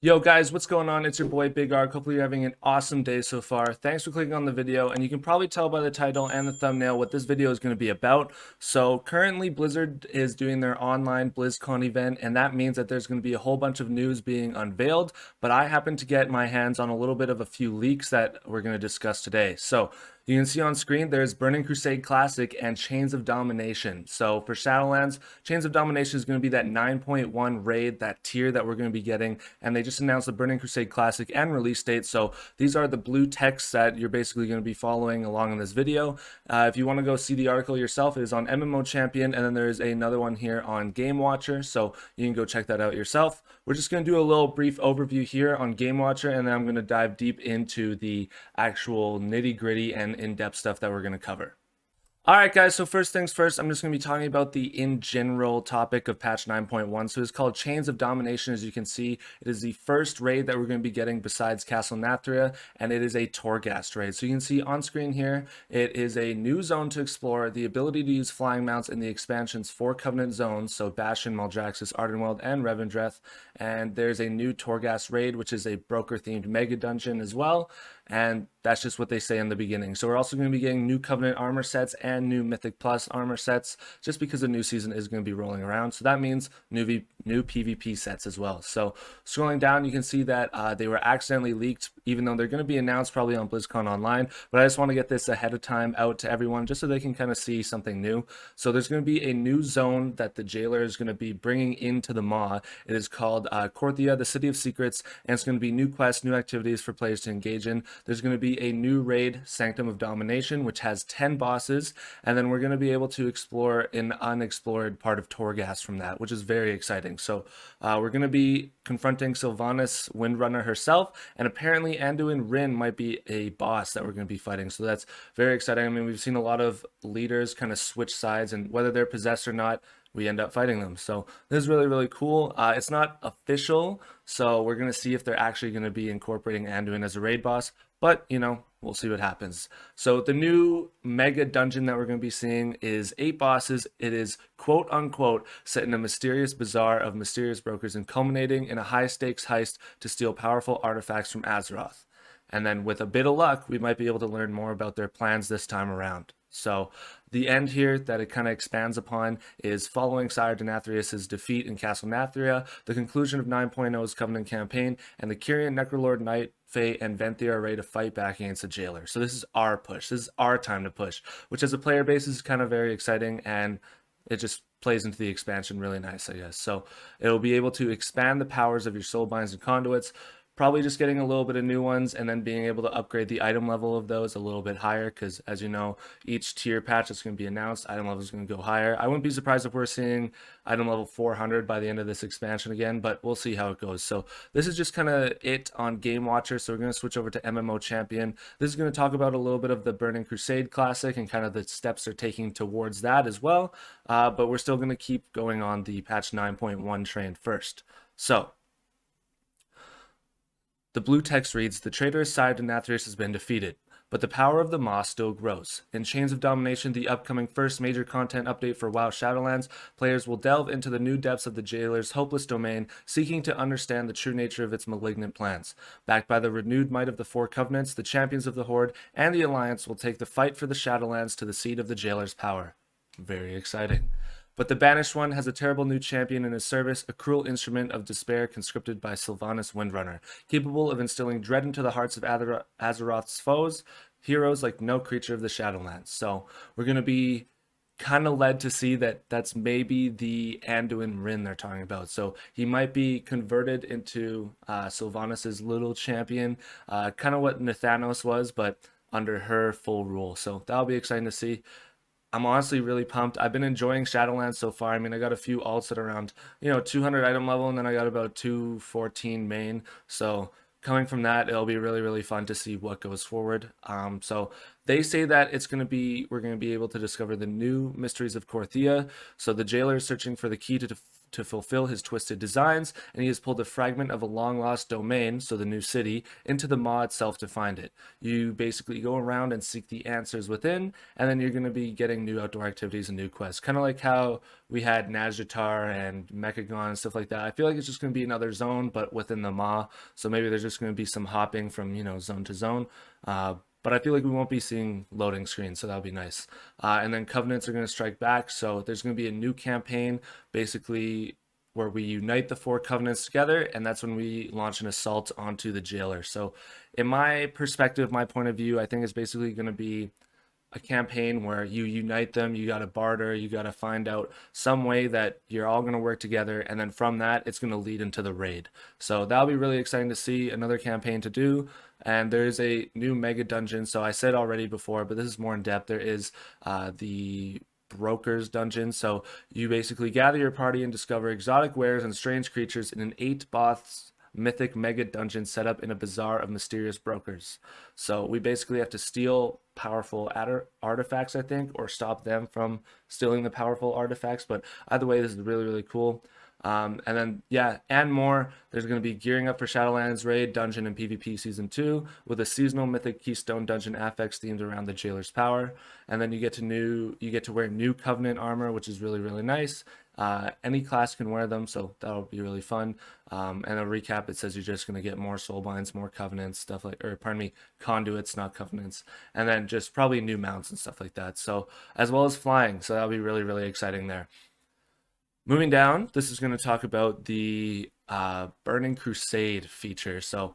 Yo guys, what's going on? It's your boy Big Arc. Hopefully you're having an awesome day so far. Thanks for clicking on the video, and you can probably tell by the title and the thumbnail what this video is going to be about. So currently Blizzard is doing their online BlizzCon event, and that means that there's going to be a whole bunch of news being unveiled, but I happen to get my hands on a little bit of a few leaks that we're going to discuss today. So you can see on screen there's Burning Crusade Classic and Chains of Domination. So for Shadowlands, Chains of Domination is going to be that 9.1 raid, that tier that we're going to be getting, and they just announced the Burning Crusade Classic and release date. So these are the blue texts that you're basically going to be following along in this video. If you want to go see the article yourself, it is on Mmo Champion, and then there's another one here on Game Watcher, so you can go check that out yourself. We're just going to do a little brief overview here on Game Watcher, and then I'm going to dive deep into the actual nitty-gritty and in-depth stuff that we're going to cover. Alright guys, so first things first, I'm just going to be talking about the in general topic of patch 9.1. So it's called Chains of Domination. As you can see, it is the first raid that we're going to be getting besides Castle Nathria, and it is a Torghast raid. So you can see on screen here, it is a new zone to explore, the ability to use flying mounts in the expansion's 4 Covenant zones, so Bastion, Maldraxxus, Ardenweld, and Revendreth. And there's a new Torghast raid, which is a broker-themed mega dungeon as well. And that's just what they say in the beginning. So we're also going to be getting new Covenant armor sets and new Mythic Plus armor sets, just because the new season is going to be rolling around. So that means new PvP sets as well. So scrolling down, you can see that they were accidentally leaked, even though they're going to be announced probably on BlizzCon Online. But I just want to get this ahead of time out to everyone, just so they can kind of see something new. So there's going to be a new zone that the Jailer is going to be bringing into the Maw. It is called Korthia, the City of Secrets, and it's going to be new quests, new activities for players to engage in. There's going to be a new raid, Sanctum of Domination, which has 10 bosses, and then we're going to be able to explore an unexplored part of Torghast from that, which is very exciting. So we're going to be confronting Sylvanas Windrunner herself, and apparently Anduin Wrynn might be a boss that we're going to be fighting. So that's very exciting. I mean, we've seen a lot of leaders kind of switch sides, and whether they're possessed or not, we end up fighting them. So this is really, really cool. It's not official, so we're going to see if they're actually going to be incorporating Anduin as a raid boss, but, you know, we'll see what happens. So the new mega dungeon that we're going to be seeing is 8 bosses. It is quote unquote set in a mysterious bazaar of mysterious brokers and culminating in a high stakes heist to steal powerful artifacts from Azeroth. And then with a bit of luck, we might be able to learn more about their plans this time around. So the end here that it kind of expands upon is following Sire Denathrius' defeat in Castle Nathria, the conclusion of 9.0's Covenant campaign, and the Kyrian Necrolord Knight, Fae, and Venthyr are ready to fight back against the Jailer. So this is our push. This is our time to push, which as a player base is kind of very exciting, and it just plays into the expansion really nice, I guess. So it'll be able to expand the powers of your soulbinds and conduits, probably just getting a little bit of new ones and then being able to upgrade the item level of those a little bit higher, because as you know, each tier patch that's going to be announced, item level is going to go higher. I wouldn't be surprised if we're seeing item level 400 by the end of this expansion again, but we'll see how it goes. So this is just kind of it on Game Watcher. So we're going to switch over to Mmo Champion. This is going to talk about a little bit of the Burning Crusade Classic and kind of the steps they're taking towards that as well. But we're still going to keep going on the patch 9.1 train first. So the blue text reads, the traitorous side to Nathrius has been defeated, but the power of the Maw still grows. In Chains of Domination, the upcoming first major content update for WoW Shadowlands, players will delve into the new depths of the Jailer's hopeless domain, seeking to understand the true nature of its malignant plans. Backed by the renewed might of the 4 Covenants, the champions of the Horde, and the Alliance will take the fight for the Shadowlands to the seat of the Jailer's power. Very exciting. But the Banished One has a terrible new champion in his service, a cruel instrument of despair conscripted by Sylvanas Windrunner, capable of instilling dread into the hearts of Azeroth's foes, heroes like no creature of the Shadowlands. So we're going to be kind of led to see that that's maybe the Anduin Wrynn they're talking about. So he might be converted into Sylvanas' little champion, kind of what Nathanos was, but under her full rule. So that'll be exciting to see. I'm honestly really pumped. I've been enjoying Shadowlands so far. I mean, I got a few alts at around, 200 item level, and then I got about 214 main. So coming from that, it'll be really, really fun to see what goes forward. So they say that we're going to be able to discover the new mysteries of Korthia. So the Jailer is searching for the key to to fulfill his twisted designs, and he has pulled a fragment of a long-lost domain, so the new city, into the maw itself to find it. You basically go around and seek the answers within, and then you're going to be getting new outdoor activities and new quests. Kind of like how we had Nazjatar and Mechagon and stuff like that. I feel like it's just going to be another zone, but within the maw. So maybe there's just going to be some hopping from, zone to zone. But I feel like we won't be seeing loading screens, so that'll be nice. And then Covenants are going to strike back, so there's going to be a new campaign, basically where we unite the 4 Covenants together, and that's when we launch an assault onto the Jailer. So in my perspective, my point of view, I think it's basically going to be a campaign where you unite them, you got to barter, you got to find out some way that you're all going to work together, and then from that it's going to lead into the raid. So that'll be really exciting to see, another campaign to do. And there is a new mega dungeon, so I said already before, but this is more in depth. There is the Broker's Dungeon. So you basically gather your party and discover exotic wares and strange creatures in an 8-boss mythic mega dungeon set up in a bazaar of mysterious brokers. So we basically have to steal powerful artifacts, I think, or stop them from stealing the powerful artifacts. But either way, this is really, really cool. And then, yeah, and more. There's going to be gearing up for Shadowlands Raid, Dungeon, and PvP Season 2 with a seasonal mythic Keystone Dungeon affix themed around the Jailer's power. And then you get to wear new Covenant armor, which is really, really nice. Any class can wear them, so that'll be really fun. And a recap, it says you're just going to get more soulbinds, more covenants, stuff like, or pardon me, conduits, not covenants, and then just probably new mounts and stuff like that. So as well as flying, so that'll be really, really exciting there. Moving down, this is going to talk about the Burning Crusade feature. So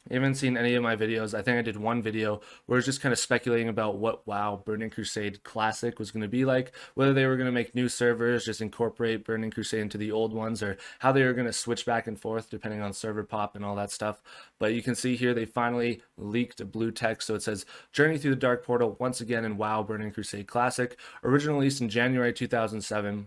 I haven't seen any of my videos. I think I did one video where I was just kind of speculating about what WoW Burning Crusade Classic was going to be like, whether they were going to make new servers, just incorporate Burning Crusade into the old ones, or how they were going to switch back and forth depending on server pop and all that stuff. But you can see here they finally leaked blue text, so it says, Journey through the Dark Portal once again in WoW Burning Crusade Classic, originally released in January 2007.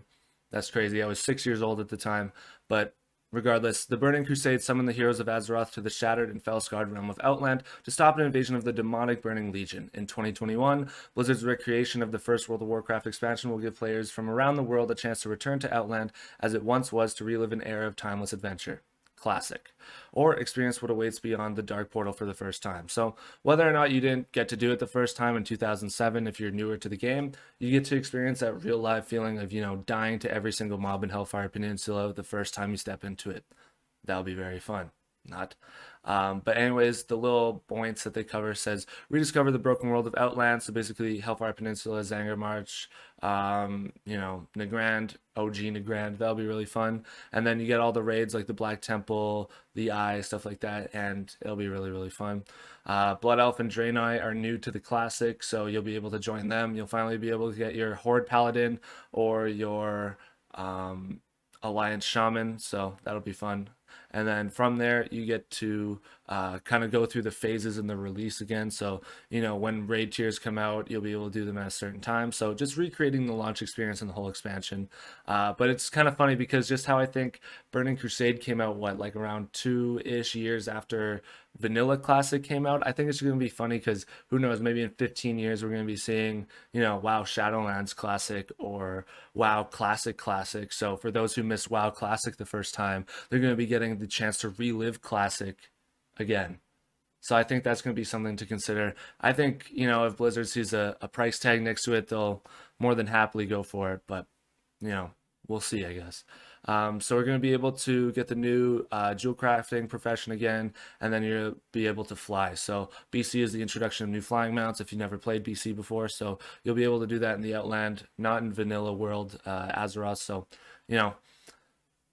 That's crazy. I was 6 years old at the time, but regardless, the Burning Crusade summoned the heroes of Azeroth to the shattered and fell-scarred realm of Outland to stop an invasion of the demonic Burning Legion. In 2021, Blizzard's recreation of the first World of Warcraft expansion will give players from around the world a chance to return to Outland as it once was, to relive an era of timeless adventure. Classic, or experience what awaits beyond the Dark Portal for the first time. So whether or not you didn't get to do it the first time in 2007, if you're newer to the game, you get to experience that real live feeling of, dying to every single mob in Hellfire Peninsula the first time you step into it. That'll be very fun. Not. But anyways, the little points that they cover says, rediscover the broken world of Outland. So basically Hellfire Peninsula, Zanger March, Nagrand, OG Nagrand. That'll be really fun. And then you get all the raids like the Black Temple, the Eye, stuff like that, and it'll be really, really fun. Blood Elf and Draenei are new to the Classic, so you'll be able to join them. You'll finally be able to get your Horde Paladin or your Alliance Shaman, so that'll be fun. And then from there, you get to kind of go through the phases in the release again. So, when raid tiers come out, you'll be able to do them at a certain time. So just recreating the launch experience and the whole expansion. But it's kind of funny because just how I think Burning Crusade came out, like around 2-ish years after Vanilla Classic came out. I think it's going to be funny because who knows, maybe in 15 years we're going to be seeing, WoW Shadowlands Classic or WoW Classic. So for those who missed WoW Classic the first time, they're going to be getting the chance to relive Classic again. So I think that's going to be something to consider. I think, if Blizzard sees a price tag next to it, they'll more than happily go for it. But, we'll see, I guess. So we're going to be able to get the new jewel crafting profession again, and then you'll be able to fly. So BC is the introduction of new flying mounts if you never played BC before. So you'll be able to do that in the Outland, not in vanilla world Azeroth. So,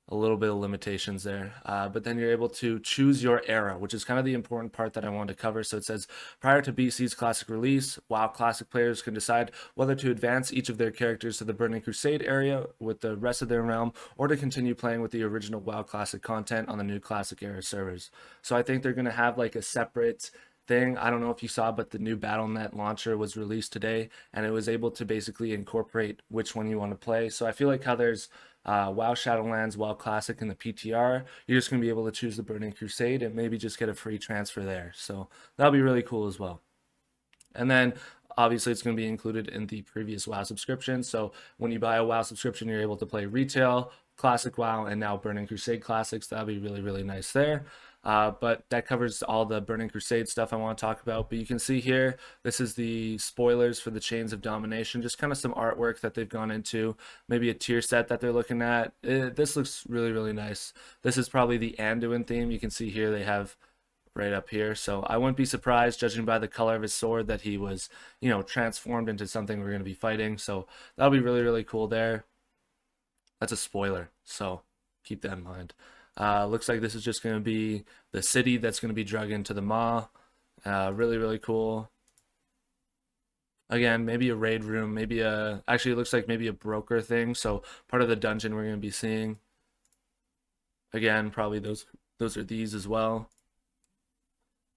a little bit of limitations there, but then you're able to choose your era, which is kind of the important part that I wanted to cover. So it says, prior to BC's Classic release, WoW Classic players can decide whether to advance each of their characters to the Burning Crusade area with the rest of their realm, or to continue playing with the original WoW Classic content on the new Classic era servers. So I think they're going to have like a separate thing. I don't know if you saw, but the new Battle.net launcher was released today, and it was able to basically incorporate which one you want to play. So I feel like how there's WoW Shadowlands, WoW Classic, and the PTR, you're just going to be able to choose the Burning Crusade and maybe just get a free transfer there. So that'll be really cool as well. And then obviously it's going to be included in the previous WoW subscription. So when you buy a WoW subscription, you're able to play retail Classic WoW and now Burning Crusade Classics. That'll be really, really nice there. But that covers all the Burning Crusade stuff I want to talk about. But you can see here, this is the spoilers for the Chains of Domination, just kind of some artwork that they've gone into, maybe a tier set that they're looking at. This looks really, really nice. This is probably the Anduin theme. You can see here they have right up here. So I wouldn't be surprised, judging by the color of his sword, that he was, transformed into something we're going to be fighting. So that'll be really, really cool there. That's a spoiler, so keep that in mind. Looks like this is just going to be the city that's going to be drug into the maw. Really, really cool. Again, maybe a raid room, maybe actually it looks like maybe a broker thing. So part of the dungeon we're going to be seeing. Again, probably those are these as well.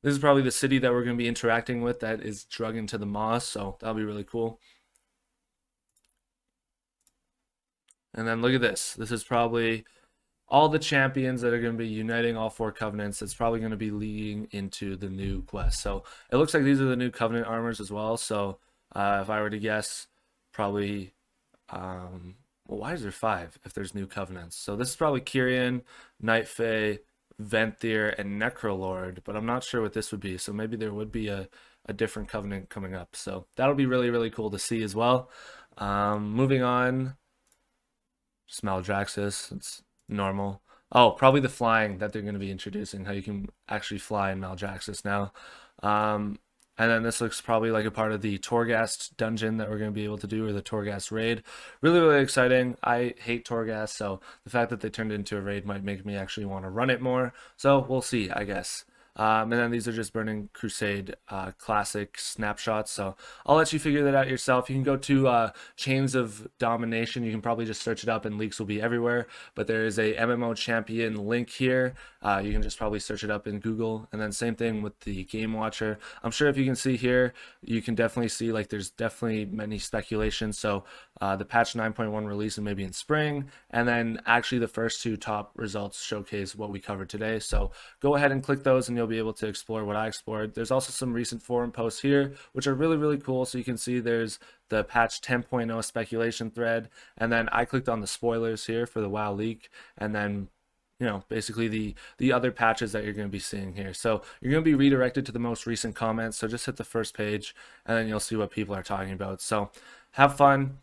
This is probably the city that we're going to be interacting with that is drug into the maw, so that'll be really cool. And then look at this. This is probably all the champions that are going to be uniting all 4 covenants. That's probably going to be leading into the new quest. So it looks like these are the new covenant armors as well. So if I were to guess, probably, well, why is there 5 if there's new covenants? So this is probably Kyrian, Night Fae, Venthyr, and Necrolord, but I'm not sure what this would be. So maybe there would be a different covenant coming up. So that'll be really, really cool to see as well. Moving on. Just Maldraxxus, it's normal. Oh, probably the flying that they're going to be introducing, how you can actually fly in Maldraxxus now. And then this looks probably like a part of the Torghast dungeon that we're going to be able to do, or the Torghast raid. Really, really exciting. I hate Torghast, so the fact that they turned it into a raid might make me actually want to run it more. So we'll see, I guess. And then these are just Burning Crusade classic snapshots. So I'll let you figure that out yourself. You can go to Chains of Domination. You can probably just search it up and leaks will be everywhere. But there is a Mmo Champion link here. You can just probably search it up in Google. And then same thing with the Game Watcher. I'm sure if you can see here, you can definitely see like there's definitely many speculations. So the patch 9.1 release and maybe in spring. And then actually the first 2 top results showcase what we covered today. So go ahead and click those and you'll be able to explore what I explored. There's also some recent forum posts here, which are really, really cool. So you can see there's the patch 10.0 speculation thread. And then I clicked on the spoilers here for the WoW leak. And then basically the other patches that you're going to be seeing here. So you're going to be redirected to the most recent comments. So just hit the first page and then you'll see what people are talking about. So have fun.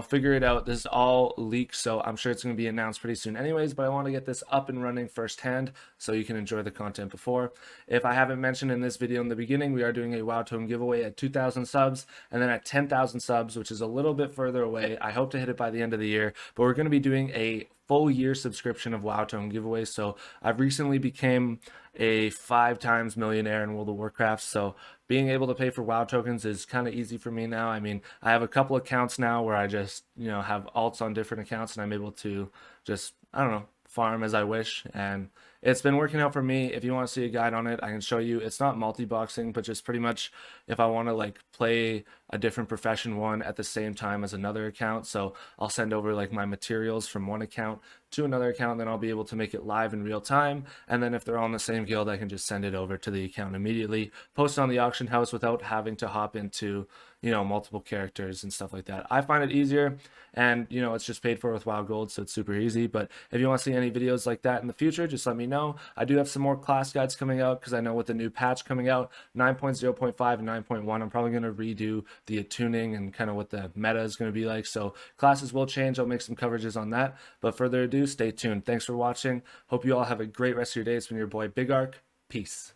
Figure it out. This is all leaks, so I'm sure it's going to be announced pretty soon anyways, but I want to get this up and running firsthand so you can enjoy the content before. If I haven't mentioned in this video in the beginning, we are doing a WoW token giveaway at 2,000 subs, and then at 10,000 subs, which is a little bit further away. I hope to hit it by the end of the year, but we're going to be doing a full year subscription of WoW token giveaways. So I've recently became a 5 times millionaire in World of Warcraft, so being able to pay for WoW tokens is kind of easy for me now. I mean, I have a couple accounts now where I just, have alts on different accounts and I'm able to just, I don't know, farm as I wish, and it's been working out for me. If you want to see a guide on it, I can show you. It's not multi-boxing, but just pretty much if I want to like play a different profession one at the same time as another account. So I'll send over like my materials from one account to another account, then I'll be able to make it live in real time. And then if they're all in the same guild, I can just send it over to the account immediately, post it on the auction house without having to hop into, multiple characters and stuff like that. I find it easier, and it's just paid for with WoW Gold, so it's super easy. But if you want to see any videos like that in the future, just let me know. I do have some more class guides coming out because I know with the new patch coming out, 9.0.5 and 9.1, I'm probably going to redo the attuning and kind of what the meta is going to be like. So classes will change. I'll make some coverages on that. But further ado, stay tuned. Thanks for watching. Hope you all have a great rest of your day. It's been your boy Big Arc. Peace.